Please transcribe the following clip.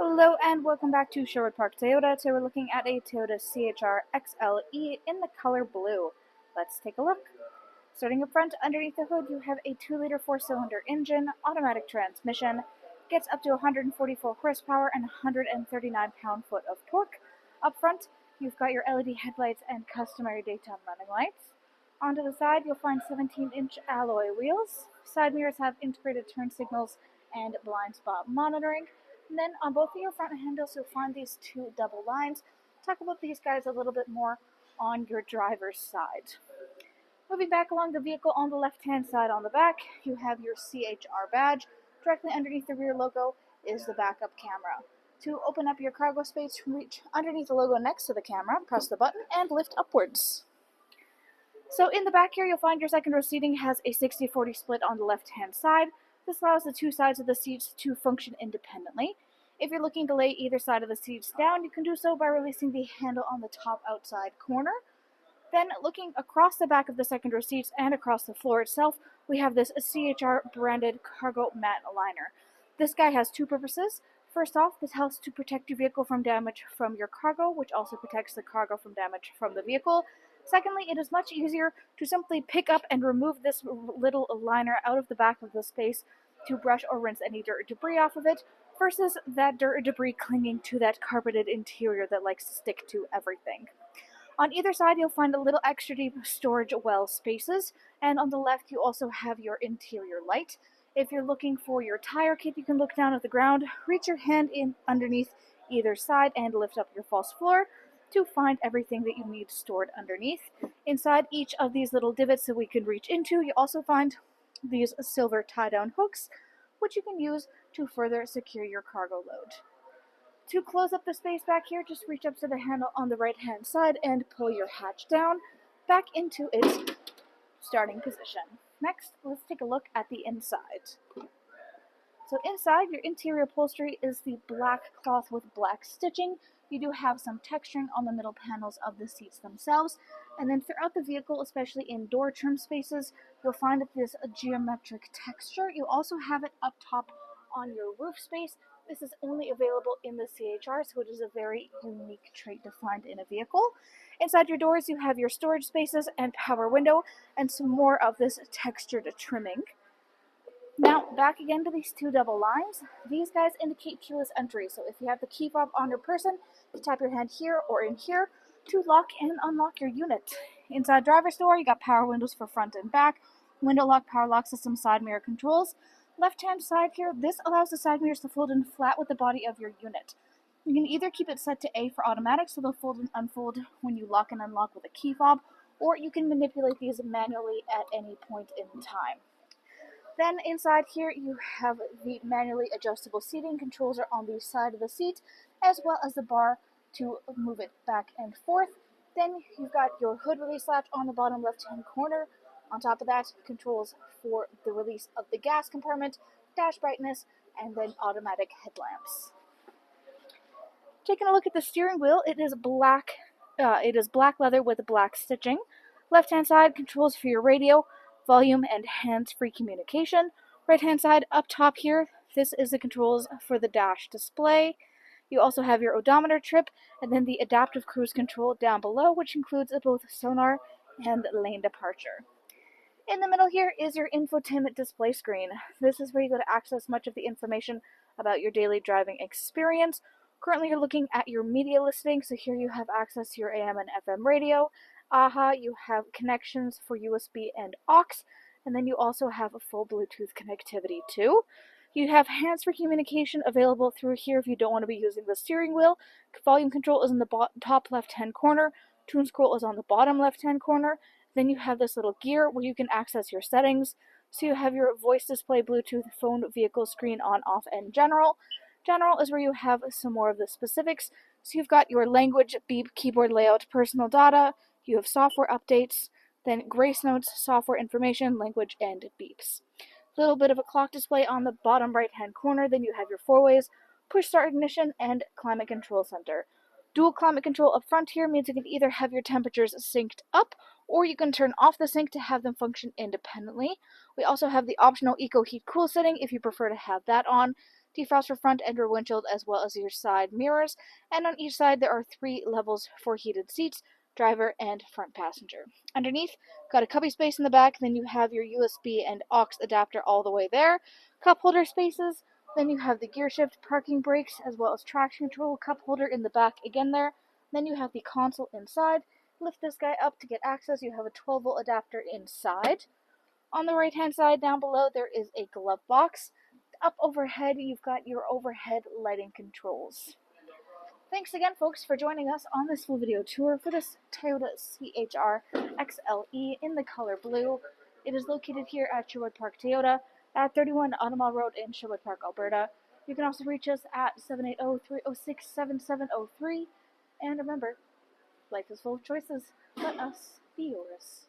Hello and welcome back to Sherwood Park Toyota. Today we're looking at a Toyota CHR XLE in the color blue. Let's take a look. Starting up front, underneath the hood, you have a 2-liter 4-cylinder engine, automatic transmission, gets up to 144 horsepower and 139 pound-foot of torque. Up front, you've got your LED headlights and customary daytime running lights. Onto the side, you'll find 17-inch alloy wheels. Side mirrors have integrated turn signals and blind spot monitoring. And then on both of your front handles, you'll find these two double lines. Talk about these guys a little bit more on your driver's side. Moving back along the vehicle, on the left-hand side on the back, you have your CHR badge. Directly underneath the rear logo is the backup camera. To open up your cargo space, reach underneath the logo next to the camera, press the button, and lift upwards. So in the back here, you'll find your second row seating has a 60-40 split on the left-hand side. This allows the two sides of the seats to function independently. If you're looking to lay either side of the seats down, you can do so by releasing the handle on the top outside corner. Then, looking across the back of the second row seats and across the floor itself, we have this CHR branded cargo mat liner. This guy has two purposes. First off, this helps to protect your vehicle from damage from your cargo, which also protects the cargo from damage from the vehicle. Secondly, it is much easier to simply pick up and remove this little liner out of the back of the space to brush or rinse any dirt or debris off of it, versus that dirt or debris clinging to that carpeted interior that likes to stick to everything. On either side, you'll find a little extra deep storage well spaces, and on the left, you also have your interior light. If you're looking for your tire kit, you can look down at the ground, reach your hand in underneath either side, and lift up your false floor to find everything that you need stored underneath. Inside each of these little divots that we can reach into, you also find these silver tie-down hooks, which you can use to further secure your cargo load. To close up the space back here, just reach up to the handle on the right-hand side and pull your hatch down back into its starting position. Next, let's take a look at the inside. So inside, your interior upholstery is the black cloth with black stitching. You do have some texturing on the middle panels of the seats themselves. And then throughout the vehicle, especially in door trim spaces, you'll find this geometric texture. You also have it up top on your roof space. This is only available in the CHR, so it is a very unique trait to find in a vehicle. Inside your doors, you have your storage spaces and power window, and some more of this textured trimming. Now, back again to these two double lines. These guys indicate keyless entry, so if you have the key fob on your person, you tap your hand here or in here to lock and unlock your unit. Inside driver's door, you got power windows for front and back, window lock, power lock system, side mirror controls. Left-hand side here, this allows the side mirrors to fold in flat with the body of your unit. You can either keep it set to A for automatic, so they'll fold and unfold when you lock and unlock with a key fob, or you can manipulate these manually at any point in time. Then inside here, you have the manually adjustable seating. Controls are on the side of the seat, as well as the bar to move it back and forth. Then you've got your hood release latch on the bottom left-hand corner. On top of that, controls for the release of the gas compartment, dash brightness, and then automatic headlamps. Taking a look at the steering wheel, it is black leather with black stitching. Left-hand side, controls for your radio, volume, and hands-free communication. Right-hand side, up top here, this is the controls for the dash display. You also have your odometer trip, and then the adaptive cruise control down below, which includes both sonar and lane departure. In the middle here is your infotainment display screen. This is where you go to access much of the information about your daily driving experience. Currently, you're looking at your media listing, so here you have access to your AM and FM radio. You have connections for USB and aux, and then you also have a full Bluetooth connectivity too. You have hands-free communication available through here if you don't want to be using the steering wheel. Volume control is in the top left-hand corner. Tune scroll is on the bottom left-hand corner. Then you have this little gear where you can access your settings. So you have your voice display, Bluetooth, phone, vehicle, screen, on, off, and general. General is where you have some more of the specifics. So you've got your language, beep, keyboard layout, personal data. You have software updates, then grace notes, software information, language, and beeps. A little bit of a clock display on the bottom right-hand corner. Then you have your four-ways, push-start ignition, and climate control center. Dual climate control up front here means you can either have your temperatures synced up, or you can turn off the sync to have them function independently. We also have the optional Eco Heat Cool setting if you prefer to have that on. defrost front and rear windshield, as well as your side mirrors. And on each side, there are 3 levels for heated seats, driver and front passenger. Underneath, got a cubby space in the back, then you have your USB and aux adapter all the way there, cup holder spaces, then you have the gear shift, parking brakes, as well as traction control, cup holder in the back again there. Then you have the console inside. Lift this guy up to get access. You have a 12-volt adapter inside. On the right-hand side down below, there is a glove box. Up overhead, you've got your overhead lighting controls. Thanks again, folks, for joining us on this full video tour for this Toyota CHR XLE in the color blue. It is located here at Sherwood Park Toyota at 31 Automall Road in Sherwood Park, Alberta. You can also reach us at 780-306-7703. And remember, life is full of choices. Let us be yours.